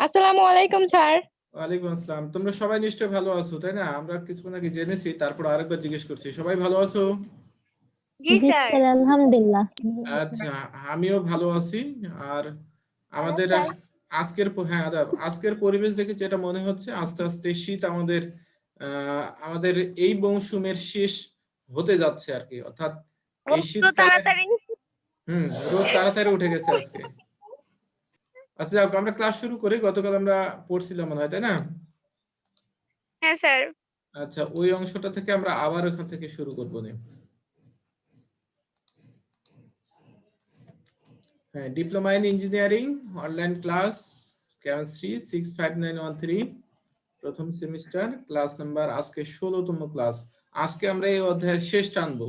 আসসালামু আলাইকুম স্যার। ওয়ালাইকুম আসসালাম। তোমরা সবাই নিশ্চয়ই ভালো আছো, তাই না? আমরা কিছুক্ষণ আগে জেনেছি, তারপর আরেকবার জিজ্ঞেস করছি, সবাই ভালো আছো? জি জি স্যার। স্যার, আলহামদুলিল্লাহ। আচ্ছা, আমিও ভালো আছি। আর আমাদের আজকের পরিবেশ দেখে যেটা মনে হচ্ছে, আস্তে আস্তে শীত আমাদের এই মৌসুমের শেষ হতে যাচ্ছে আর কি। অর্থাৎ এই তো শীতকালে তাড়াতাড়ি। রোদ তাড়াতাড়ি উঠে গেছে আজকে। আচ্ছা, যাক, আমরা ক্লাস শুরু করি। গতকাল আমরা পড়ছিলাম মনে হয়, তাই না? হ্যাঁ স্যার। আচ্ছা, ওই অংশটা থেকে আমরা আবার ওখান থেকে শুরু করবো নে। হ্যাঁ, diploma in engineering online class chemistry 65913 প্রথম সেমিস্টার, ক্লাস নাম্বার আজকে 16তম ক্লাস। আজকে আমরা এই অধ্যায়ের শেষ টানবো।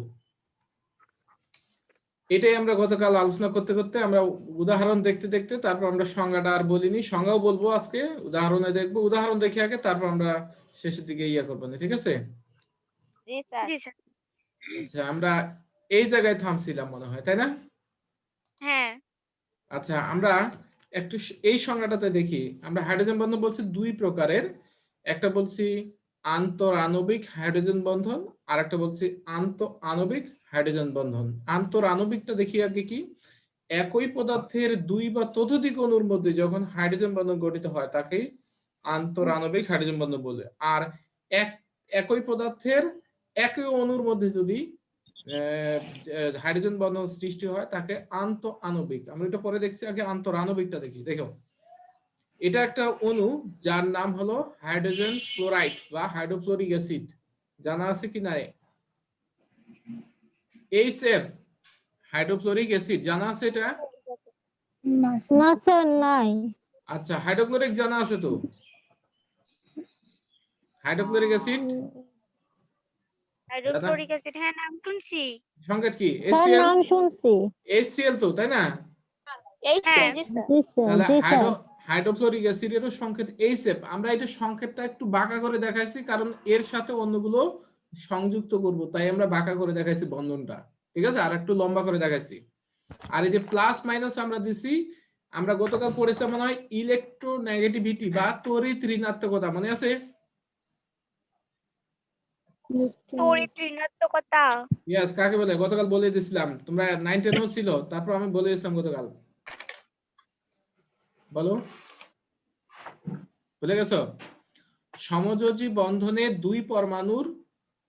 এটাই আমরা গতকাল আলোচনা করতে করতে আমরা উদাহরণ দেখতে দেখতে তারপর আমরা সংজ্ঞাটা আর বলিনি, সংজ্ঞাও বলবো আজকে, উদাহরণে দেখবো, উদাহরণ দেখে আগে তারপর আমরা শেষের দিকে ইয়া করবো না, ঠিক আছে? জি স্যার। আচ্ছা, আমরা এই জায়গায় থামছিলাম মনে হয়, তাই না? হ্যাঁ। আচ্ছা, আমরা একটু এই সংজ্ঞাটাতে দেখি। আমরা হাইড্রোজেন বন্ধন বলছি দুই প্রকারের। একটা বলছি আন্তঃআণবিক হাইড্রোজেন বন্ধন, আর একটা বলছি আন্তঃআণবিক হাইড্রোজেন বন্ধন। আন্তঃআণবিকটা দেখি আগে কি, একই পদার্থের দুই বা ততোধিক অণুর মধ্যে যখন হাইড্রোজেন বন্ধন গঠিত হয় তাকে আন্তঃআণবিক হাইড্রোজেন বন্ধন বলে। আর একই পদার্থের একই অণুর মধ্যে যদি হাইড্রোজেন বন্ধন সৃষ্টি হয় তাকে আন্তঃআণবিক। আমরা এটা পরে দেখছি, আগে আন্তঃআণবিকটা দেখি। দেখো, এটা একটা অণু যার নাম হলো হাইড্রোজেন ফ্লোরাইড বা হাইড্রোফ্লোরিক অ্যাসিড। জানা আছে কি নাই? HF হাইড্রোফ্লোরিক অ্যাসিড জানা আছে এটা? না স্যার, নাই। আচ্ছা, হাইড্রোক্লোরিক জানা আছে তো? হাইড্রোক্লোরিক অ্যাসিড হাইড্রোক্লোরিক অ্যাসিড, হ্যাঁ নাম শুনছি। সংকেত কি? স্যার, নাম শুনছি। HCl তো, তাই না? হ্যাঁ। জি স্যার। তাহলে জি স্যার। হাইড্রোফ্লোরিক অ্যাসিডেরও সংকেত HF। আমরা এটা সংকেতটা একটু বাঁকা করে দেখাইছি, কারণ এর সাথে অন্যগুলো সংযুক্ত করব, তাই আমরা বাঁকা করে দেখাইছি বন্ধনটা, ঠিক আছে? আর একটু লম্বা করে দেখাইছি। আর এই যে প্লাস মাইনাস আমরা দিছি, আমরা গতকাল পড়েছি মনে হয় ইলেকট্রোনেগেটিভিটি বা তড়িৎ ঋণাত্মকতা, মনে আছে? তড়িৎ ঋণাত্মকতা। ইয়েস, কাকে বলে গতকাল বলে দিয়েছিলাম, তোমরা 9 10 ছিল, তারপর আমি বলে দিয়েছিলাম গতকাল। বলো, ভুলে গেছো? সমযোজী বন্ধনে দুই পরমাণুর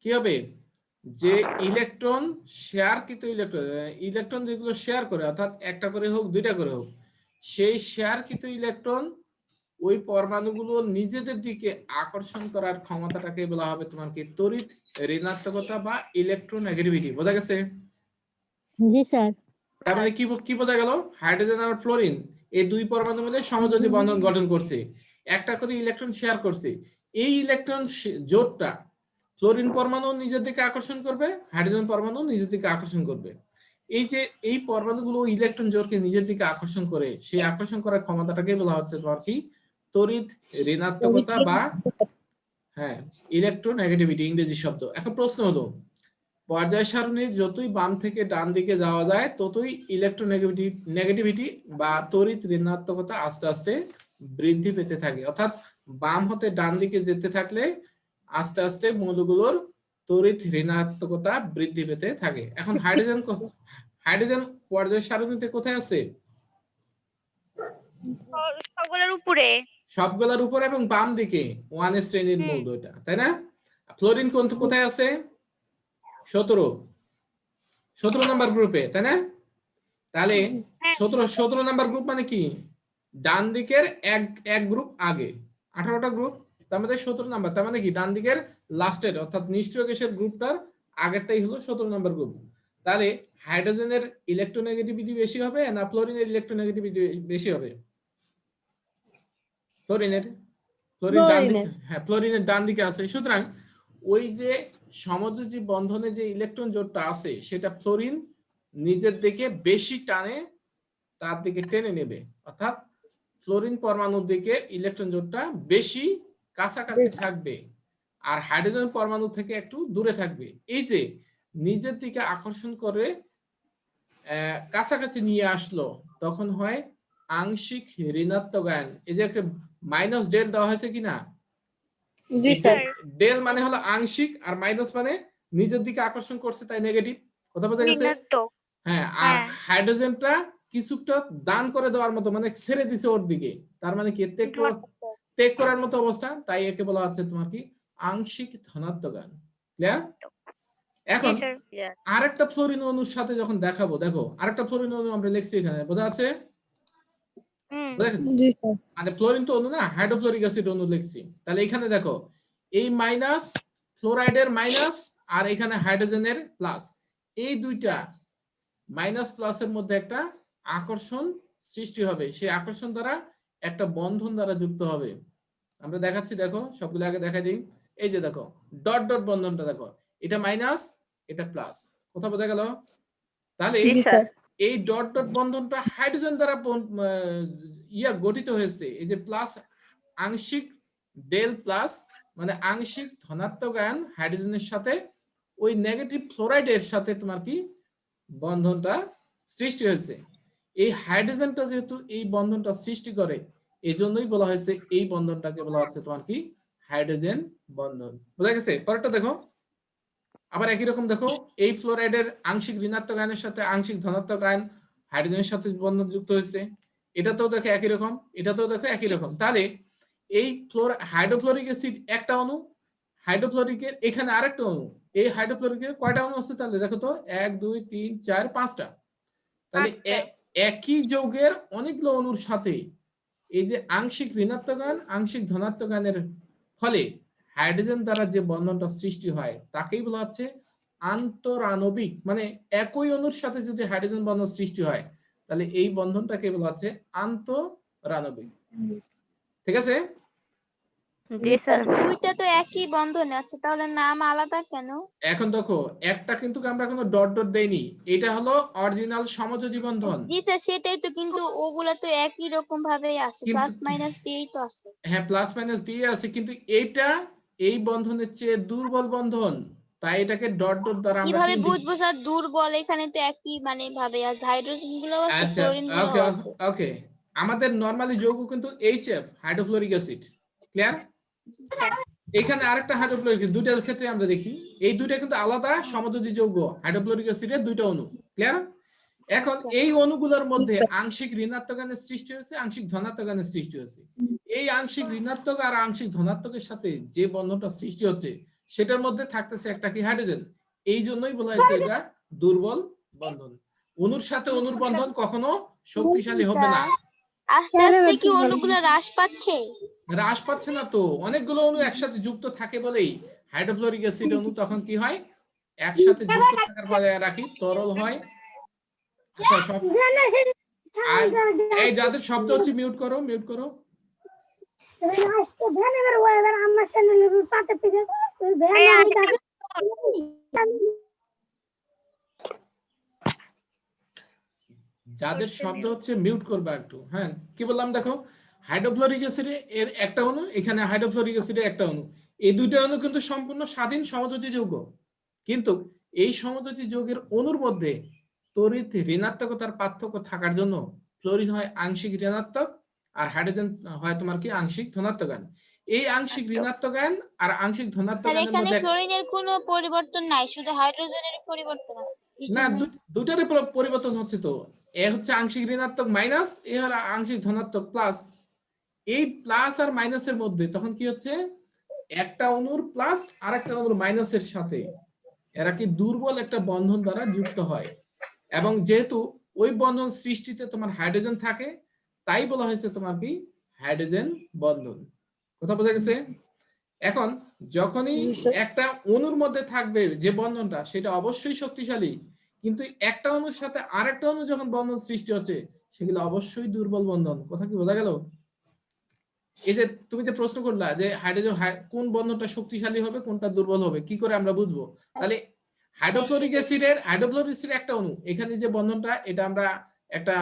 কি হবে, যে ইলেকট্রন শেয়ারকৃত ইলেকট্রন যেগুলো শেয়ার করে, অর্থাৎ একটা করে হোক দুইটা করে হোক, সেই শেয়ারকৃত ইলেকট্রন ওই পরমাণুগুলো নিজেদের দিকে আকর্ষণ করার ক্ষমতাটাকে বলা হবে তোমার কি, তড়িৎ ঋণাত্মকতা বা ইলেকট্রোনেগেটিভিটি। বোঝা গেছে? জি স্যার। তার মানে কি বোঝা গেল? হাইড্রোজেন আর ফ্লোরিন এই দুই পরমাণু মিলে সমযোজী বন্ধন গঠন করছে, একটা করে ইলেকট্রন শেয়ার করছে। এই ইলেকট্রন জোটটা ফ্লোরিন পরমাণু নিজের দিকে আকর্ষণ করবে, হাইড্রোজেন পরমাণু নিজের দিকে আকর্ষণ করবে। এই যে এই পরমাণুগুলো ইলেকট্রন জোটকে নিজের দিকে আকর্ষণ করে, সেই আকর্ষণ করার ক্ষমতাটাকে বলা হচ্ছে তোমার কি, তড়িৎ ঋণাত্মকতা বা ইলেকট্রোনেগেটিভিটি, ইংরেজি শব্দ। এখন প্রশ্ন হলো, পর্যায় সারণীর যতই বাম থেকে ডান দিকে যাওয়া যায় ততই ইলেকট্রোনেগেটিভিটি বা তড়িৎ ঋণাত্মকতা আস্তে আস্তে বৃদ্ধি পেতে থাকে। অর্থাৎ বাম হতে ডান দিকে যেতে থাকলে আস্তে আস্তে মৌলগুলোর তড়িৎ ঋণাত্মকতা বৃদ্ধি পেতে থাকে। এখন হাইড্রোজেন পর্যায় সারণীতে কোথায় আছে? সবগুলোর উপরে। সবগুলোর উপরে এবং বাম দিকে 1 শ্রেণীর মৌল এটা, তাই না? ফ্লোরিন কোথায় আছে? 17 নাম্বার গ্রুপে, তাই না? তাহলে 17 নাম্বার গ্রুপ মানে কি, ডান দিকের এক গ্রুপ আগে, 18টা গ্রুপ, তার মধ্যে 17 নাম্বার, তার মানে কি ডান দিকের লাস্টের অর্থাৎ নিষ্ক্রিয় গ্যাসের গ্রুপটার আগেরটাই হলো 17 নাম্বার গ্রুপ। তাহলে হাইড্রোজেনের ইলেকট্রোনেগেটিভিটি বেশি হবে না ফ্লোরিনের ইলেকট্রোনেগেটিভিটি বেশি হবে? ফ্লোরিনের ডান দিকে, ফ্লোরিনের ডান দিকে আছে। সুতরাং ওই যে সমযোজী বন্ধনে যে ইলেকট্রন জোটটা আছে সেটা ফ্লোরিন নিজের দিকে বেশি টানে, তার দিকে টেনে নেবে, অর্থাৎ ফ্লোরিন পরমাণুর দিকে ইলেকট্রন জোটটা বেশি কাছাকাছি থাকবে আর হাইড্রোজেন পরমাণু থেকে একটু দূরে থাকবে। এই যে নিজের দিকে আকর্ষণ করে কাছাকাছি নিয়ে আসলো, তখন হয় আংশিক ঋণাত্মক আয়ন। এই যে একটা মাইনাস ডেল দেওয়া হয়েছে কিনা, জি স্যার। ডেল মানে হলো আংশিক আর মাইনাস মানে নিজের দিকে আকর্ষণ করছে তাই নেগেটিভ। কথা বোঝা গেছে? ঋণাত্মক। হ্যাঁ, আর হ্যাঁ। হাইড্রোজেনটা কিছুটা দান করে দেওয়ার মতো, মানে ছেড়ে দিছে ওর দিকে, তার মানে কি ত্যাগ করার মতো অবস্থা, তাই একে বলা হচ্ছে তোমার কি আংশিক ধনাত্মক আয়ন। ক্লিয়ার? এখন জি স্যার। আরেকটা ফ্লোরিন অণুর সাথে যখন দেখাবো, দেখো আরেকটা ফ্লোরিন অণু আমরা লিখছি এখানে, বোঝা যাচ্ছে? বোঝা গেছে? জি স্যার। মানে ফ্লোরিন তো অণু না, হাইড্রোফ্লোরিক অ্যাসিড অণু লিখছি। তাহলে এখানে দেখো এই মাইনাস, ফ্লোরাইডের মাইনাস আর এখানে হাইড্রোজেনের প্লাস, এই দুইটা মাইনাস প্লাসের মধ্যে একটা আকর্ষণ সৃষ্টি হবে, সেই আকর্ষণ দ্বারা একটা বন্ধন দ্বারা যুক্ত হবে। আমরা দেখাচ্ছি, দেখো সবগুলো আগে দেখা দিই। এই যে দেখো ডট ডট বন্ধনটা দেখো, এটা মাইনাস এটা প্লাস। কোথাও বোঝা গেল? তাহলে জি স্যার। এই ডট ডট বন্ধনটা হাইড্রোজেন দ্বারা গঠিত হয়েছে। এই যে প্লাস আংশিক ডেল প্লাস মানে আংশিক ধনাত্মক আয়ন হাইড্রোজেনের সাথে ওই নেগেটিভ ফ্লোরাইডের সাথে তোমার কি বন্ধনটা সৃষ্টি হয়েছে। এই হাইড্রোজেনটা যেহেতু এই বন্ধনটা সৃষ্টি করে, এই জন্যই বলা হয়েছে এই বন্ধনটাকে বলা হচ্ছে তোমার কি হাইড্রোজেন বন্ধন। বোঝা গেছে? পরেরটা দেখো, আবার একই রকম দেখো, এই ফ্লোরাইডের আংশিক ঋণাত্মক আয়নের সাথে আংশিক ধনাত্মক আয়ন হাইড্রোজেনের সাথে বন্ধন যুক্ত হয়েছে। এটাতেও দেখো একই রকম, এটাতেও দেখো একই রকম। তাহলে এই হাইড্রোফ্লোরিক অ্যাসিড একটা অণু, হাইড্রোফ্লোরিকের এখানে আরেকটা অণু, এই হাইড্রোফ্লোরিকের কয়টা অণু আছে তাহলে দেখো তো, 1 2 3 4 5টা। তাহলে একই যৌগের অনেকগুলো অণুর সাথে এই যে আংশিক ঋণাত্মক আয়ন আংশিক ধনাত্মক আয়নের ফলে হাইড্রোজেন দ্বারা যে বন্ধনটা সৃষ্টি হয় তাকেই বলা হচ্ছে আন্তরাণবিক। মানে একই অণুর সাথে যদি হাইড্রোজেন বন্ধন সৃষ্টি হয় তাহলে এই বন্ধনটাকে বলা হচ্ছে আন্তরাণবিক। ঠিক আছে? জি স্যার। দুইটা তো একই বন্ধনে আছে, তাহলে নাম আলাদা কেন? এখন দেখো একটা কিন্তু আমরা কোনো ডট ডট দেইনি, এটা হলো অরিজিনাল সমযোজী বন্ধন। জি স্যার, সেটাই তো, কিন্তু ওগুলা তো একই রকম ভাবেই আছে, কিন্তু- প্লাস মাইনাস দিয়েই তো আছে। হ্যাঁ, প্লাস মাইনাস দিয়ে আছে, কিন্তু এইটা এই বন্ধনের চেয়ে দুর্বল বন্ধন, তাই এটাকে ডট ডট দ্বারা আমরা কিভাবে কি বুঝবো স্যার দুর্বল? এখানে তো একই মানে ভাবে আছে, হাইড্রোজেন গুলো আছে, আচ্ছা, ক্লোরিন গুলো ওকে আছে। ওকে, আমাদের নরমালি যৌগ কিন্তু HF হাইড্রোফ্লোরিক অ্যাসিড। ক্লিয়ার? এখানে আরেকটা হাইড্রোফ্লোরিক, দুইটার ক্ষেত্রে আমরা দেখি এই দুইটা কিন্তু আলাদা সমযোজী যৌগ, হাইড্রোফ্লোরিক অ্যাসিডের দুইটা অণু। ক্লিয়ার? এখন এই অণুগুলোর মধ্যে আংশিক ঋণাত্মক আয়নের সৃষ্টি হয়েছে, আংশিক ধনাত্মক আয়নের সৃষ্টি হয়েছে। এই আংশিক ঋণাত্মক আর আংশিক ধনাত্মকের সাথে যে বন্ধনটা সৃষ্টি হচ্ছে সেটার মধ্যে থাকতেছে একটা কি হাইড্রোজেন। এই জন্যই বলা হয়েছে এটা দুর্বল বন্ধন। অণুর সাথে অণুর বন্ধন কখনো শক্তিশালী হবে না। আস্তে আস্তে কি অণুগুলো হ্রাস পাচ্ছে? হ্রাস পাচ্ছে না তো, অনেকগুলো অণু একসাথে যুক্ত থাকে বলেই হাইড্রোফ্লোরিক অ্যাসিড অণু তখন কি হয়, একসাথে যুক্ত থাকার ফলে রাখি তরল হয়। আচ্ছা, সব এই যাদের শব্দ হচ্ছে মিউট করো, মিউট করো। যাদের শব্দ হচ্ছে মিউট করবা একটু। হ্যাঁ, কি বললাম দেখো, হাইড্রোফ্লোরিক অ্যাসিডে এর একটা অণু, এখানে হাইড্রোফ্লোরিক অ্যাসিডের একটা অণু, এই দুইটা অণু কিন্তু সম্পূর্ণ স্বাধীন সমযোজী যৌগ। কিন্তু এই সমযোজী যৌগের অণুর মধ্যে তড়িৎ ঋণাত্মকতার পার্থক্য থাকার জন্য ফ্লোরিন হয় আংশিক ঋণাত্মক আর হাইড্রোজেন হয় তোমার কি আংশিক ধনাত্মক আয়ন। এই আংশিক ঋণাত্মক আয়ন আর আংশিক ধনাত্মক আর আয়নের এখানে মধ্যে ক্লোরিনের কোনো পরিবর্তন নাই, শুধু হাইড্রোজেনের পরিবর্তন আছে। না, দুটারই পরিবর্তন হচ্ছে তো। এ হচ্ছে আংশিক ঋণাত্মক মাইনাস, এ হলো আংশিক ধনাত্মক প্লাস। এই প্লাস আর মাইনাসের মধ্যে তখন কি হচ্ছে, একটা অণুর প্লাস আর একটা অণুর মাইনাসের সাথে এরা কি দুর্বল একটা বন্ধন দ্বারা যুক্ত হয়, এবং যেহেতু ওই বন্ধন সৃষ্টিতে তোমার হাইড্রোজেন থাকে তাই বলা হয়েছে তোমার কি হাইড্রোজেন বন্ধন। কথা বোঝা গেছে? এখন যখনই একটা অণুর মধ্যে থাকবে যে বন্ধনটা সেটা অবশ্যই শক্তিশালী, কিন্তু একটা অণুর সাথে আরেকটা অণু যখন বন্ধন সৃষ্টি হচ্ছে সেগুলো অবশ্যই দুর্বল বন্ধন। কথা কি বোঝা গেল? এই যে তুমি যে প্রশ্ন করলা যে হাইড্রোজেন কোন বন্ধনটা শক্তিশালী হবে কোনটা দুর্বল হবে কি করে আমরা বুঝবো, তাহলে হাইড্রোফ্লোরিক অ্যাসিডের একটা অণু, এখানে যে বন্ধনটা এটা আমরা একটা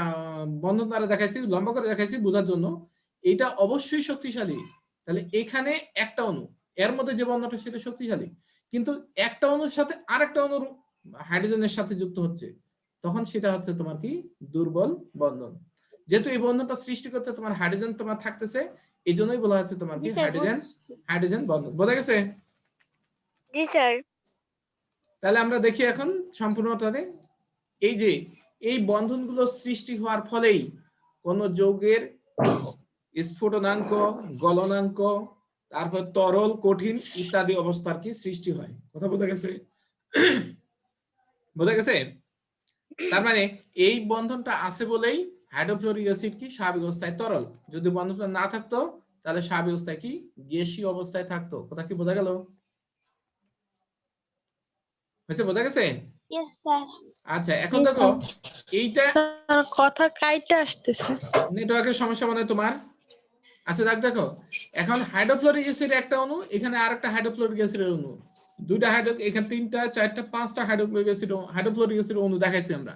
বন্ধন দ্বারা দেখাইছি, লম্বা করে দেখাইছি বোঝার জন্য, এটা অবশ্যই শক্তিশালী। তাহলে এখানে একটা অণু, এর মধ্যে যে বন্ধনটা সেটা শক্তিশালী, কিন্তু একটা অণুর সাথে আরেকটা অণুর হাইড্রোজেনের সাথে যুক্ত হচ্ছে, তখন সেটা হচ্ছে তোমার কি দুর্বল বন্ধন। যেহেতু এই বন্ধনটা সৃষ্টি করতে তোমার হাইড্রোজেন তোমার থাকতেছে, এই জন্যই বলা হচ্ছে তোমার কি জি স্যার, হাইড্রোজেন হাইড্রোজেন বন্ধন। বোঝা গেছে? জি স্যার। তাহলে আমরা দেখি এখন সম্পূর্ণটাতে এই যে এই বন্ধনগুলো সৃষ্টি হওয়ার ফলেই কোন যৌগের স্ফুটনাঙ্ক, গলনাঙ্ক, তারপর তরল, কঠিন ইত্যাদি অবস্থার কি সৃষ্টি হয়। কথা বোঝা গেছে? বোঝা গেছে? তার মানে এই বন্ধনটা আছে বলেই হাইড্রোফ্লোরিক অ্যাসিড কি স্বাভাবিক অবস্থায় তরল, যদি বন্ধনটা না থাকতো তাহলে স্বাভাবিক অবস্থায় কি গ্যাসীয় অবস্থায় থাকতো। কথা কি বোঝা গেল? হয়েছে? বোঝা গেছে? Yes sir. আচ্ছা, এখন দেখো এইটা কথা কাইটা আসতেছে। নেটওয়ার্কের সমস্যা মানে তোমার। আচ্ছা দেখো, এখন হাইড্রোফ্লোরিক অ্যাসিডের একটা অণু, এখানে আরেকটা হাইড্রোফ্লোরিক অ্যাসিডের অণু, দুইটা এখানে তিনটা, চারটা, পাঁচটা হাইড্রোফ্লোরিক অ্যাসিড অণু দেখাইছি আমরা।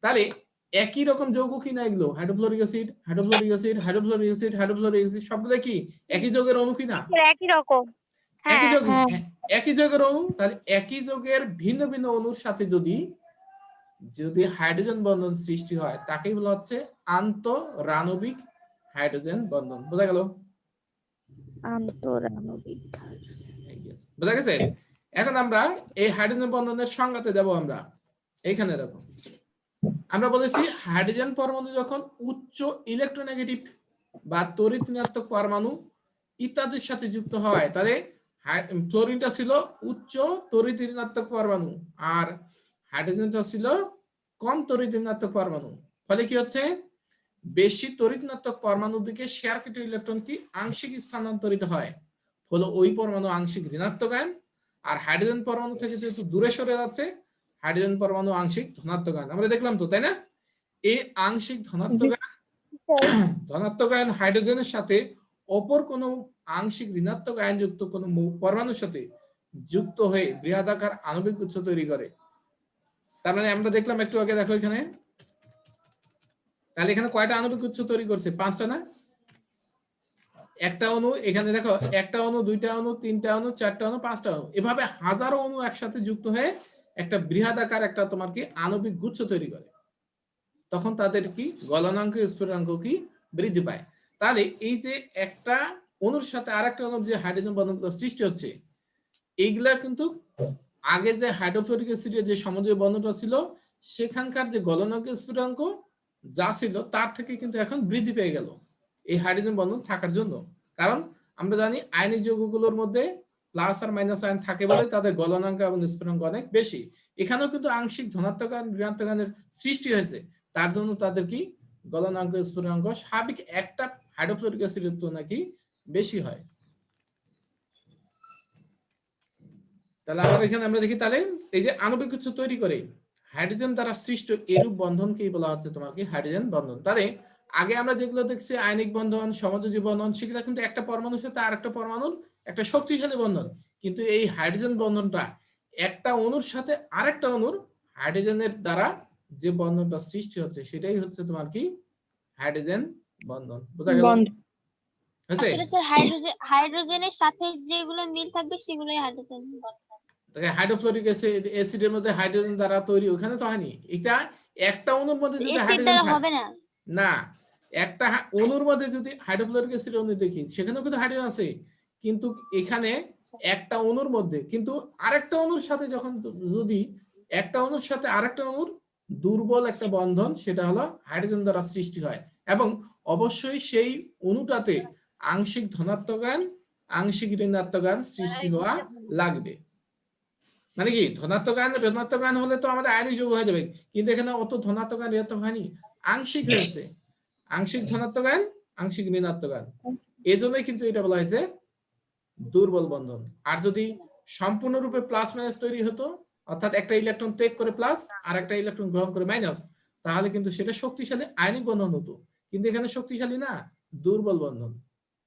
তাহলে একই রকম যৌগ কি না এগুলো? Hydrofluoric acid, hydrofluoric acid, hydrofluoric acid, hydrofluoric acid, সবগুলো কি একই যৌগের অণু কি না? একই রকম। একই হ্যাঁ। যৌগ, একই যৌগের অণু। তাহলে একই যৌগের ভিন্ন ভিন্ন অণুর সাথে যদি হাইড্রোজেন বন্ধন সৃষ্টি হয় তাকেই বলা হচ্ছে আন্তঃরাণবিক হাইড্রোজেন বন্ধন। বোঝা গেল? আন্তঃরাণবিক। বোঝা গেছে? এখন আমরা এই হাইড্রোজেন বন্ধনের সংজ্ঞাতে যাব। আমরা এইখানে দেখো, আমরা বলেছি হাইড্রোজেন পরমাণু যখন উচ্চ ইলেকট্রোনেগেটিভ বা তড়িৎ ঋণাত্মক পরমাণু ইত্যাদির সাথে যুক্ত হয়, তাহলে ফ্লোরিনটা ছিল উচ্চ তড়িৎ ঋণাত্মক পরমাণু আর হাইড্রোজেনটা ছিল কম তড়িৎ ঋণাত্মক পরমাণু। ফলে কি হচ্ছে, বেশি তড়িৎ ঋণাত্মক পরমাণুর দিকে শেয়ারকৃত ইলেকট্রন কি আংশিক স্থানান্তরিত হয়, ফলে ওই পরমাণু আংশিক ঋণাত্মক আয়ন। আর হাইড্রোজেন পরমাণু থেকে যেহেতু দূরে সরে যাচ্ছে, হাইড্রোজেন পরমাণু আংশিক ধনাত্মক আয়ন। আমরা দেখলাম তো, তাই না? এই আংশিক ধনাত্মক আয়ন হাইড্রোজেনের সাথে অপর কোন আংশিক ঋণাত্মক আয়নযুক্ত কোন পরমাণুর সাথে যুক্ত হয়ে বৃহদাকার আণবিক গুচ্ছ তৈরি করে। তার মানে আমরা দেখলাম একটু আগে, দেখো এখানে, তাহলে এখানে কয়টা আণবিক গুচ্ছ তৈরি করছে? 5টা না? একটা অণু এখানে দেখো, একটা অণু, দুইটা অণু, তিনটা অণু, চারটা অণু, পাঁচটা অণু, এভাবে হাজারো অণু একসাথে যুক্ত হয়ে একটা বৃহদাকার একটা তোমার কি আণবিক গুচ্ছ তৈরি করে। তখন তাদের কি গলনাঙ্ক, স্ফুটনাঙ্ক কি বৃদ্ধি পায়। তাহলে এই যে একটা অণুর সাথে আরেকটা অণুর যে হাইড্রোজেন বন্ধনগুলো সৃষ্টি হচ্ছে, এইগুলা কিন্তু আগে যে হাইড্রোফ্লোরিক অ্যাসিডের যে সমযোজী বন্ধনটা ছিল, সেখানকার যে গলনাঙ্ক, স্ফুটনাঙ্ক যা ছিল তার থেকে কিন্তু এখন বৃদ্ধি পেয়ে গেল এই হাইড্রোজেন বন্ধন থাকার জন্য। কারণ আমরা জানি আয়নিক যৌগগুলোর মধ্যে প্লাস আর মাইনাস আয়ন থাকে বলে তাদের গলনাঙ্ক এবং স্ফুটনাঙ্ক অনেক বেশি। এখানেও কিন্তু আংশিক ধনাত্মক আয়ন, ঋণাত্মক আয়নের সৃষ্টি হয়েছে, তার জন্য তাদের কি গলনাঙ্ক, স্ফুটনাঙ্ক স্বাভাবিক একটা হাইড্রোফ্লোরিক অ্যাসিডের তুলনায় কি বেশি হয়। তাহলে আবার এখানে আমরা দেখি, তাহলে এই যে আণবিক গুচ্ছ তৈরি করে হাইড্রোজেন দ্বারা সৃষ্ট এরূপ বন্ধনকেই বলা হচ্ছে তোমার কি হাইড্রোজেন বন্ধন। তাহলে আগে আমরা যেগুলো দেখছি আয়নিক বন্ধন, সমযোজী বন্ধন, সেগুলো কিন্তু একটা পরমাণুর সাথে আরেকটা পরমাণুর একটা শক্তিশালী বন্ধন। কিন্তু এই হাইড্রোজেন বন্ধনটা একটা অণুর সাথে আরেকটা অণুর হাইড্রোজেনের দ্বারা যে বন্ধনটা সৃষ্টি হচ্ছে সেটাই হচ্ছে তোমার কি হাইড্রোজেন বন্ধন। বোঝা গেল? আসলে স্যার হাইড্রোজেনের সাথে যেগুলো মিল থাকবে সেগুলোই হাইড্রোজেন বন্ধন। হাইড্রোফ্লোরিক অ্যাসিডের মধ্যে হাইড্রোজেন দ্বারা তৈরি, ওখানে তো হয়নি। এটা একটা অণুর মধ্যে যদি অ্যাসিড হাইড্রোজেন দ্বারা থাকে হবে না। না, একটা অণুর মধ্যে যদি হাইড্রোফ্লোরিক অ্যাসিড অণু দেখি, সেখানেও কিন্তু হাইড্রোজেন আছে, কিন্তু এখানে একটা অণুর মধ্যে, কিন্তু আরেকটা অণুর সাথে যখন যদি একটা অণুর সাথে আরেকটা অণুর দুর্বল একটা বন্ধন, সেটা হলো হাইড্রোজেন দ্বারা সৃষ্টি হয়। এবং অবশ্যই সেই অণুটাতে আংশিক ধনাত্মক আয়ন, আংশিক ঋণাত্মক আয়ন সৃষ্টি হওয়া লাগবে। মানে কি ধনাত্মক আয়ন, ঋণাত্মক আয়ন হলে তো আমাদের আয়নিক যৌগ হয়ে যাবে, কিন্তু এখানে অত ধনাত্মক আয়ন, ঋণাত্মক হয়নি, আংশিক হয়েছে, আংশিক ধনাত্মক আয়ন, আংশিক ঋণাত্মক আয়ন। এই জন্যই কিন্তু এটা বলা হয়েছে দুর্বল বন্ধন। আর যদি সম্পূর্ণরূপে প্লাস মাইনাস তৈরি হতো, অর্থাৎ একটা ইলেকট্রন ত্যাগ করে প্লাস আর একটা ইলেকট্রন গ্রহণ করে মাইনাস, তাহলে কিন্তু সেটা শক্তিশালী আয়নিক বন্ধন হতো। কিন্তু এখানে শক্তিশালী না, দুর্বল বন্ধন।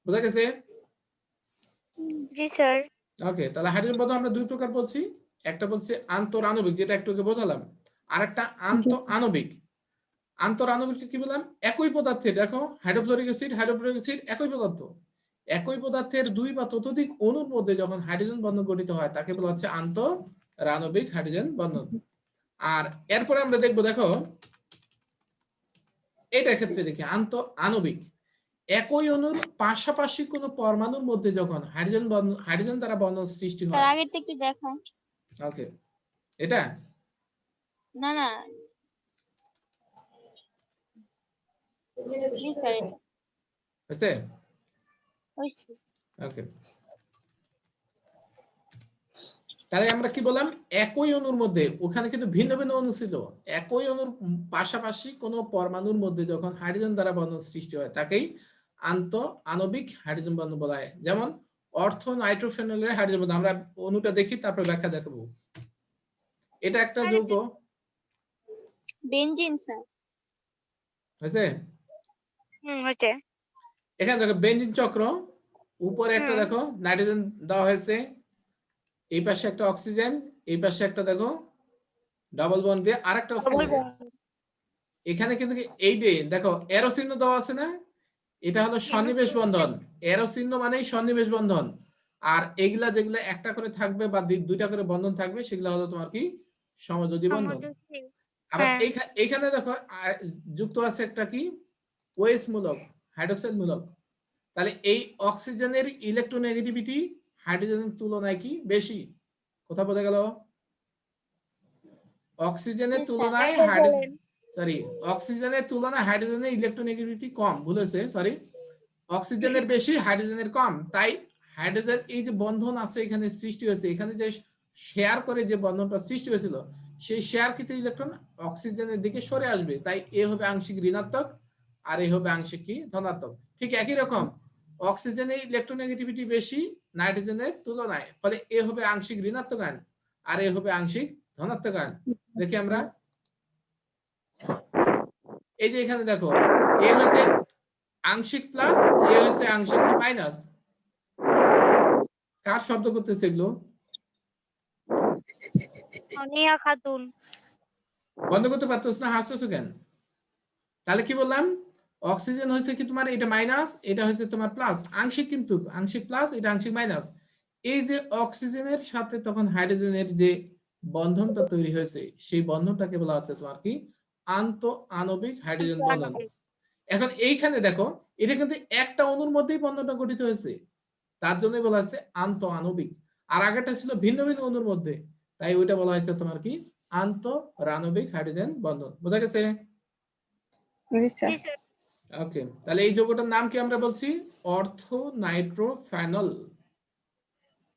বোঝা গেছে? জি স্যার। ওকে, তাহলে হাইড্রোজেন বন্ধন আমরা দুই প্রকার বলছি। একটা বলছে আন্তঃরাণবিক, যেটা একটু আগে বোঝালাম, আর একটা আন্তঃআণবিক। আন্তঃআণবিক কি বললাম? একই পদার্থের, দেখো হাইড্রোফ্লোরিক অ্যাসিড, হাইড্রোফ্লোরিক অ্যাসিড একই পদার্থ, একই পদার্থের দুই বা ততোধিক অণুর মধ্যে যখন হাইড্রোজেন বন্ধন গঠিত হয় তাকে বলা হচ্ছে আন্তঃরাণবিক হাইড্রোজেন বন্ধন। আর এরপরে আমরা দেখবো, দেখো এটার ক্ষেত্রে দেখি আন্ত আণবিক, একই অণুর পাশাপাশি কোনো পরমাণুর মধ্যে যখন হাইড্রোজেন দ্বারা বন্ধন সৃষ্টি স্যার হয়। আগেরটা একটু দেখান। ওকে, এটা না না, জি স্যার এটা হচ্ছে হয়েছে। ওকে। তাহলে আমরা কি বললাম, একই অণুর মধ্যে, ওখানে কিন্তু ভিন্ন ভিন্ন অণু ছিল, একই অণুর পাশাপাশি কোনো পরমাণুর মধ্যে যখন হাইড্রোজেন দ্বারা বন্ধন সৃষ্টি হয় তাকেই আন্ত আণবিক হাইড্রোজেন বন্ধন বলা হয়। যেমন অর্থ নাইট্রোফেনলের হাইড্রোজেন বন্ধন, আমরা অণুটা দেখি তারপর ব্যাখ্যা দেখাবো। এটা একটা যৌগ, বেনজিন স্যার। হয়েছে? হচ্ছে। এখানে দেখো বেনজিন চক্র, উপরে একটা দেখো নাইট্রোজেন দেওয়া হয়েছে, এই পাশে একটা অক্সিজেন, এই পাশে একটা দেখো ডাবল বন্ড দিয়ে আরেকটা অক্সিজেন। এখানে কিন্তু এই যে দেখো এরো চিহ্ন দেওয়া আছে না, এটা হলো সন্নিবেশ বন্ধন। এরো চিহ্ন মানেই সন্নিবেশ বন্ধন। আর এগুলা যেগুলা একটা করে থাকবে বা দুইটা করে বন্ধন থাকবে সেগুলা হলো তোমার কি সমযোজী বন্ধন। আবার এইখানে দেখো যুক্ত আছে একটা কি ওএস মূলক, হাইড্রোক্সাইড মূলক। তাহলে এই অক্সিজেনের ইলেকট্রোনেগেটিভিটি হাইড্রোজেনের তুলনায় কি বেশি? কথা বলে গেল, অক্সিজেনের তুলনায় হাইড্রোজেন, সরি অক্সিজেনের তুলনায় হাইড্রোজেনের ইলেকট্রোনেগেটিভিটি কম, ভুলেছে, সরি অক্সিজেনের বেশি হাইড্রোজেনের কম। তাই হাইড্রোজেন এই যে বন্ধন আছে এখানে সৃষ্টি হয়েছে, এখানে যে শেয়ার করে যে বন্ধনটা সৃষ্টি হয়েছিল সেই শেয়ারকৃত ইলেকট্রন অক্সিজেনের দিকে সরে আসবে, তাই এ হবে আংশিক ঋণাত্মক আর এ হবে আংশিক কি ধনাত্মক। ঠিক একই রকম অক্সিজেনের ইলেকট্রোনেগেটিভিটি বেশি নাইট্রোজেনের তুলনায়, ফলে এ হবে আংশিক ঋণাত্মক আয়ন আর এ হবে আংশিক ধনাত্মক আয়ন। দেখি আমরা, এই যে এখানে দেখো এ হচ্ছে আংশিক প্লাস, এ হচ্ছে আংশিক কি মাইনাস। কার শব্দ করতেছে এগুলো? সোনিয়া খাতুন। বন্ধ করতে পারতেছ না, হাসতেছো কেন? তাহলে কি বললাম, অক্সিজেন হচ্ছে কি তোমার এটা মাইনাস, এটা হচ্ছে তোমার প্লাস, আংশিক কিন্তু আংশিক প্লাস, এটা আংশিক মাইনাস। এই যে অক্সিজেনের সাথে তখন হাইড্রোজেনের যে বন্ধনটা তৈরি হয়েছে সেই বন্ধনটাকে বলা হচ্ছে তোমার কি আন্ত আণবিক হাইড্রোজেন বন্ধন। এখন এইখানে দেখো এটা কিন্তু একটা অণুর মধ্যেই বন্ধনটা গঠিত হয়েছে, তার জন্যই বলা হচ্ছে আন্ত আণবিক। আর আগেরটা ছিল ভিন্ন ভিন্ন অণুর মধ্যে, তাই ওইটা বলা হয়েছে তোমার কি আন্ত আণবিক হাইড্রোজেন বন্ধন। বোঝা গেছে? ওকে, তাহলে এই যৌগটার নাম কি আমরা বলছি? অর্থো নাইট্রোফেনল।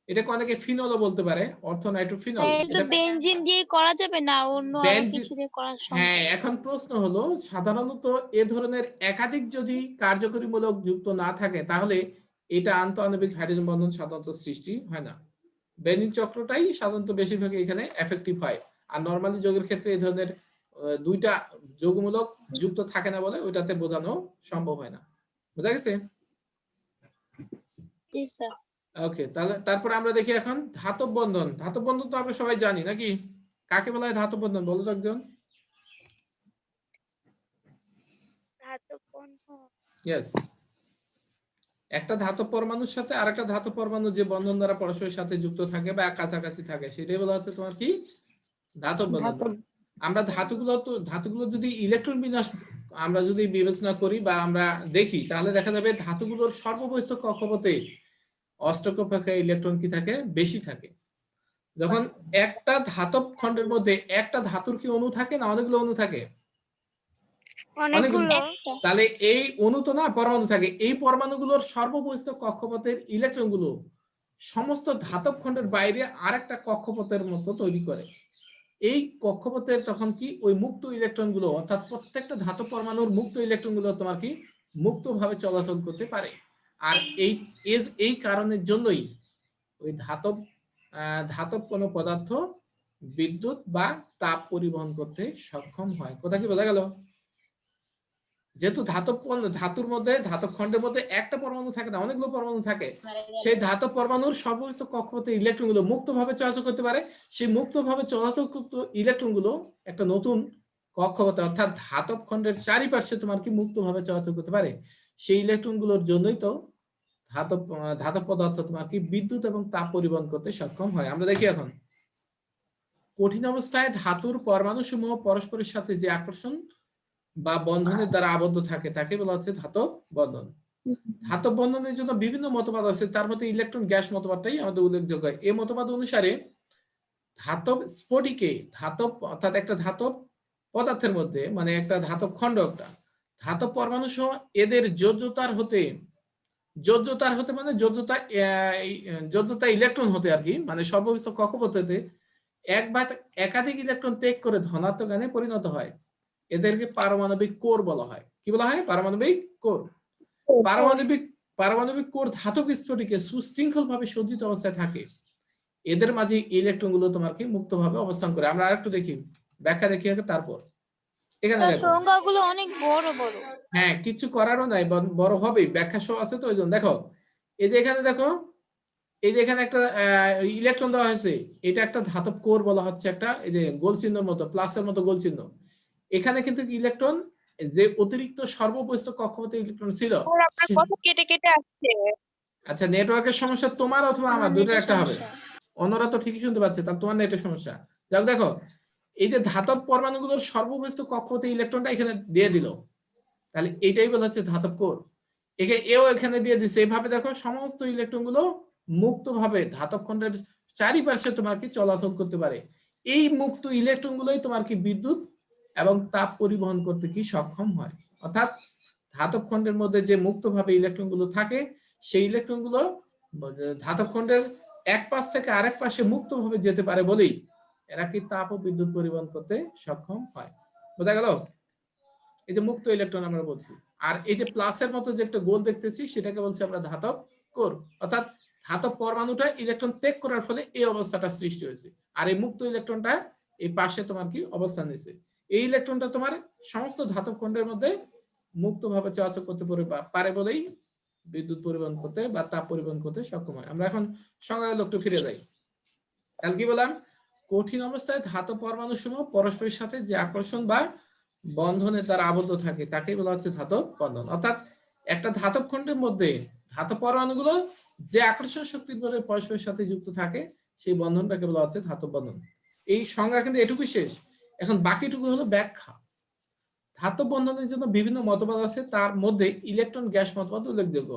এটাকে অনেকে ফিনলও বলতে পারে, অর্থো নাইট্রোফিনল। এটা বেনজিন দিয়ে করা যাবে না অন্য আরো কিছু দিয়ে করা সম্ভব? হ্যাঁ, এখন প্রশ্ন হলো সাধারণত এ ধরনের একাধিক যদি কার্যকরী মূলক যুক্ত না থাকে তাহলে এটা আন্ত আণবিক হাইড্রোজেন বন্ধন সাধারণত সৃষ্টি হয় না। বেনজিন চক্রটাই সাধারণত বেশিরভাগ এখানে এফেক্টিভ হয়। আর নরমালি যৌগের ক্ষেত্রে এই ধরনের দুইটা যৌগমূলক যুক্ত থাকে না বলে ওইটাতে বোঝানো সম্ভব হয় না। বোঝা গেছে? জি স্যার। ওকে, তাহলে তারপর আমরা দেখি এখন ধাতব বন্ধন। ধাতব বন্ধন তো আমরা সবাই জানি নাকি? কাকে বলা হয় ধাতব বন্ধন, বলো তো একজন। ইয়েস, একটা ধাতব পরমাণুর সাথে আরেকটা ধাতব পরমাণু যে বন্ধন দ্বারা পরস্পরের সাথে যুক্ত থাকে বা কাছাকাছি থাকে সেটাই বলা হচ্ছে তোমার কি ধাতব বন্ধন। আমরা ধাতুগুলো যদি ইলেকট্রন বিন্যাস আমরা যদি বিবেচনা করি বা আমরা দেখি তাহলে দেখা যাবে ধাতুগুলোর সর্ববহিস্থ কক্ষপথে অষ্টক অপেক্ষা ইলেকট্রন কি থাকে বেশি থাকে। যখন একটা ধাতব খণ্ডের মধ্যে একটা ধাতুর কি অণু থাকে না অনেকগুলো অণু থাকে? অনেকগুলো। তাহলে এই অণু তো না পরমাণু থাকে, এই পরমাণুগুলোর সর্ববহিস্থ কক্ষপথের ইলেকট্রনগুলো সমস্ত ধাতব খণ্ডের বাইরে আরেকটা কক্ষপথের মতো তৈরি করে। এই কক্ষপথের তখন কি ওই মুক্ত ইলেকট্রনগুলো অর্থাৎ প্রত্যেকটা ধাতব পরমাণুর মুক্ত ইলেকট্রনগুলো তোমার কি মুক্তভাবে চলাচল করতে পারে। আর এই কারণের জন্যই ওই ধাতব কোনো পদার্থ বিদ্যুৎ বা তাপ পরিবহন করতে সক্ষম হয়। কথা কি বোঝা গেল? যেহেতু ধাতুর মধ্যে ধাতব খণ্ডের মধ্যে একটা পরমাণু থাকে না অনেকগুলো পরমাণু থাকে, সেই ধাতব পরমাণুর সর্বোচ্চ কক্ষপথে ইলেকট্রনগুলো মুক্তভাবে চলাচল করতে পারে। সেই মুক্তভাবে চলাচলযুক্ত ইলেকট্রনগুলো একটা নতুন কক্ষপথে অর্থাৎ ধাতব খণ্ডের চারিপাশে তোমার কি মুক্তভাবে চলাচল করতে পারে। সেই ইলেকট্রনগুলোর জন্যই তো ধাতব পদার্থ তোমার কি বিদ্যুৎ এবং তাপ পরিবহন করতে সক্ষম হয়। আমরা দেখি এখন কঠিন অবস্থায় ধাতুর পরমাণু সমূহ পরস্পরের সাথে যে আকর্ষণ বা বন্ধনের দ্বারা আবদ্ধ থাকে তাকে বলা হচ্ছে ধাতব বন্ধন। ধাতব বন্ধনের জন্য বিভিন্ন মতবাদ আছে, তার মধ্যে ইলেকট্রন গ্যাস মতবাদটাই আমাদের উল্লেখযোগ্য। এই মতবাদ অনুসারে ধাতব স্ফটিকে, ধাতব অর্থাৎ একটা ধাতব পদার্থের মধ্যে, মানে একটা ধাতব খণ্ড, একটা ধাতব পরমাণু সহ এদের যোজ্যতার হতে মানে যোজ্যতা ইলেকট্রন হতে আর কি, মানে সর্বস্থ কক্ষপথে এক বা একাধিক ইলেকট্রন ত্যাগ করে ধনাত্মক আয়নে পরিণত হয়। এদেরকে পারমাণবিক কোর বলা হয়। কি বলা হয়? পারমাণবিক কোর। পারমাণবিক কোর ধাতব স্ফটিকে সুশৃঙ্খল ভাবে সজ্জিত অবস্থায় থাকে। এদের মাঝে ইলেকট্রন গুলো তোমার কি মুক্তভাবে অবস্থান করে। আমরা আরেকটু দেখি, ব্যাখ্যা দেখি আগে, তারপর এখানে দেখো সংখ্যাগুলো অনেক বড় বড়। হ্যাঁ, কিছু করারও নাই, বড় হবে, ব্যাখ্যা সহ আছে তো ওই জন্য। দেখো এই যে এখানে দেখো, এই যে এখানে একটা ইলেকট্রন দেওয়া হয়েছে, এটা একটা ধাতব কোর বলা হচ্ছে, একটা এই যে গোল চিহ্নের মতো, প্লাসের মতো গোল চিহ্ন। এখানে কিন্তু ইলেকট্রন, যে অতিরিক্ত সর্বোপরিস্থ কক্ষপথে ইলেকট্রন ছিল। আপনার কথা কেটে কেটে আসছে। আচ্ছা, নেটওয়ার্কের সমস্যা তোমার অথবা আমার, দুটো একটা হবে। অন্যরা তো ঠিকই শুনতে পাচ্ছে, তার তোমার নেটের সমস্যা। যাক, দেখো এই যে ধাতব পরমাণুগুলোর সর্বোপরিস্থ কক্ষপথে ইলেকট্রনটা এখানে দিয়ে দিল, তাহলে এইটাই বলা হচ্ছে ধাতব কোর। এখানে দিয়ে দিচ্ছে। এইভাবে দেখো সমস্ত ইলেকট্রন গুলো মুক্তভাবে ধাতব খণ্ডের চারিপাশে তোমার কি চলাচল করতে পারে। এই মুক্ত ইলেকট্রন গুলোই তোমার কি বিদ্যুৎ এবং তাপ পরিবহন করতে কি সক্ষম হয়। অর্থাৎ ধাতব খণ্ডের মধ্যে যে মুক্তভাবে ইলেকট্রন গুলো থাকে, সেই ইলেকট্রন গুলো ধাতব খণ্ডের এক পাশ থেকে আরেক পাশে মুক্তভাবে যেতে পারে বলেই এরা কি তাপ ও বিদ্যুৎ পরিবহন করতে সক্ষম হয়। বোঝা গেল? এই যে মুক্ত ইলেকট্রন আমরা বলছি। আর এই যে প্লাসের মতো যে একটা গোল দেখতেছি, সেটাকে বলছি আমরা ধাতব কোর। অর্থাৎ ধাতব পরমাণুটা ইলেকট্রন ত্যাগ করার ফলে এই অবস্থাটা সৃষ্টি হয়েছে। আর এই মুক্ত ইলেকট্রনটা এই পাশে তোমার কি অবস্থান নিছে। এই ইলেকট্রনটা তোমার সমস্ত ধাতব খণ্ডের মধ্যে মুক্তভাবে চলাচল করতে পারে বলেই বিদ্যুৎ পরিবহন করতে বা তাপ পরিবহন করতে সক্ষম হয়। আমরা এখন সংজ্ঞায় একটু ফিরে যাই। তাহলে কি বললাম? কঠিন অবস্থায় ধাতব পরমাণু সমূহ পরস্পরের সাথে যে আকর্ষণ বা বন্ধনের দ্বারা আবদ্ধ থাকে তাকেই বলা হচ্ছে ধাতব বন্ধন। অর্থাৎ একটা ধাতব খণ্ডের মধ্যে ধাতব পরমাণুগুলো যে আকর্ষণ শক্তির বলে পরস্পরের সাথে যুক্ত থাকে, সেই বন্ধনটাকে বলা হচ্ছে ধাতব বন্ধন। এই সংজ্ঞা কিন্তু এটুকুই শেষ। এখন বাকিটুকু হলো ব্যাখ্যা। ধাতব বন্ধনের জন্য বিভিন্ন মতবাদ আছে, তার মধ্যে ইলেকট্রন গ্যাস মতবাদ উল্লেখযোগ্য।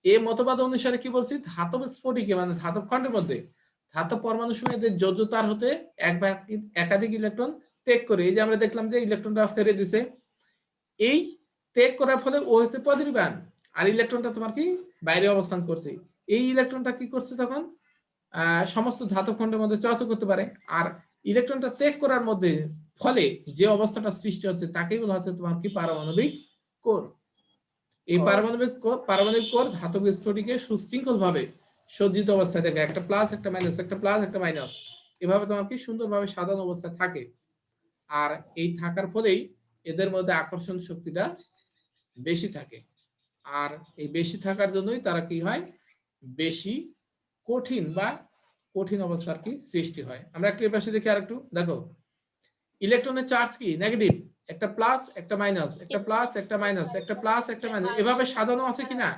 এই মতবাদ অনুসারে কি বলছি, ধাতব স্ফটিকে মানে ধাতব খণ্ডের মধ্যে ধাতব পরমাণু সমূহ এদের যোজ্যতার হতে এক বা একাধিক ইলেকট্রন ত্যাগ করে, এই যে আমরা দেখলাম যে ইলেকট্রনটা ছেড়ে দিছে, এই ত্যাগ করার ফলে ও হচ্ছে পজিটিভ, আর ইলেকট্রনটা তোমার কি বাইরে অবস্থান করছে। এই ইলেকট্রনটা কি করছে তখন সমস্ত ধাতব খণ্ডের মধ্যে চলাচল করতে পারে। আর ইলেকট্রনটা ত্যাগ করার মধ্যে ফলে যে অবস্থাটা সৃষ্টি হচ্ছে তাকেই বলা হচ্ছে তোমার কি পারমাণবিক কোর। এই পারমাণবিক কোর ধাতব স্ফটিকে সুশৃঙ্খল ভাবে সজ্জিত অবস্থায় থাকে, একটা প্লাস একটা মাইনাস, একটা প্লাস একটা মাইনাস, এভাবে তোমার কি সুন্দরভাবে সাজানো অবস্থায় থাকে। আর এই থাকার ফলেই এদের মধ্যে আকর্ষণ শক্তিটা বেশি থাকে। আর এই বেশি থাকার জন্যই তারা কি হয়, বেশি কঠিন অবস্থার কি সৃষ্টি হয়। আমরা একটু এই পাশে দেখি, আর একটু দেখো, ইলেকট্রনের চার্জ কি নেগেটিভ, একটা প্লাস একটা মাইনাস, একটা প্লাস একটা মাইনাস, একটা প্লাস একটা মাইনাস, এভাবে সাজানো আছে কিনা।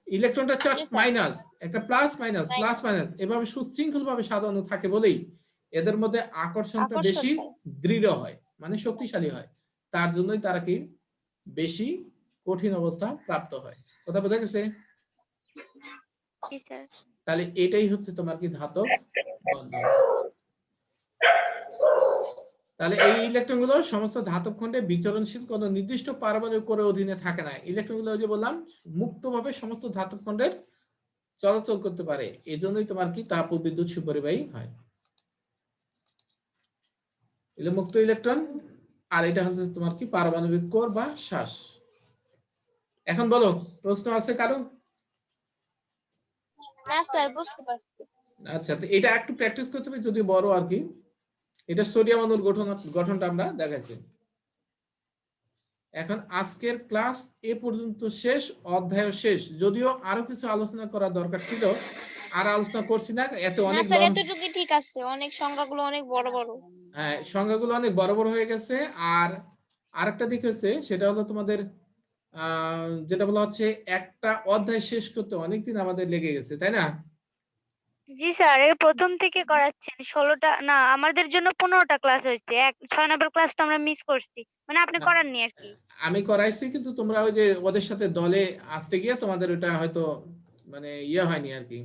ইলেকট্রনটা চার্জ মাইনাস, একটা প্লাস মাইনাস প্লাস মাইনাস, এভাবে সুশৃঙ্খল ভাবে সাজানো থাকে বলেই এদের মধ্যে আকর্ষণটা বেশি দৃঢ় হয়, মানে শক্তিশালী হয়। তার জন্যই তারা কি বেশি কঠিন অবস্থা প্রাপ্ত হয়। কথা বোঝা গেছে? তাহলে এটাই হচ্ছে তোমার কি ধাতব বন্ধন। তাহলে এই ইলেকট্রন গুলো সমস্ত ধাতব খণ্ডে বিচরণশীল কোন নির্দিষ্ট পারমাণবিক কোরের অধীনে থাকে না। ইলেকট্রন গুলো যে বললাম মুক্তভাবে সমস্ত ধাতব খণ্ডের চলাচল করতে পারে, এজন্যই তোমার কি তাপ ও বিদ্যুৎ সুপরিবাহী হয়। এটা মুক্ত ইলেকট্রন, আর এটা হচ্ছে তোমার কি পারমাণবিক কোর বা শ্বাস। এখন বলো, প্রশ্ন আছে কারো? না স্যার, বুঝতে পারছি। আচ্ছা, তো এটা একটু প্র্যাকটিস করতে হবে, যদি বড় আর কি। এটা সোডিয়াম অণুর গঠনটা আমরা দেখাইছি। এখন আজকের ক্লাস এ পর্যন্ত শেষ, অধ্যায় শেষ। যদিও আরো কিছু আলোচনা করা দরকার ছিল, আর আলোচনা করছি না, এত অনেক স্যার এতটুকুই ঠিক আছে, অনেক সংখ্যাগুলো অনেক বড় বড়। হ্যাঁ, সংখ্যাগুলো অনেক বড় বড় হয়ে গেছে। আর আরেকটা দিক হচ্ছে, সেটা হলো তোমাদের যেটা বলা হচ্ছে একটা অধ্যায় শেষ করতে অনেকদিন আমাদের লেগে গেছে, তাই না? জি স্যার, এর প্রথম থেকে করাচ্ছেন 16টা না আমাদের জন্য 15টা ক্লাস হয়েছে। 6 নম্বর ক্লাস তো আমরা মিস করছি। মানে আপনি না, করাননি আরকি। আমি করাইছি কিন্তু তোমরা ওই যে ওদের সাথে দলে আসতে গিয়ে তোমাদের ওটা হয়তো মানে ইয়ে হয়নি আর কি।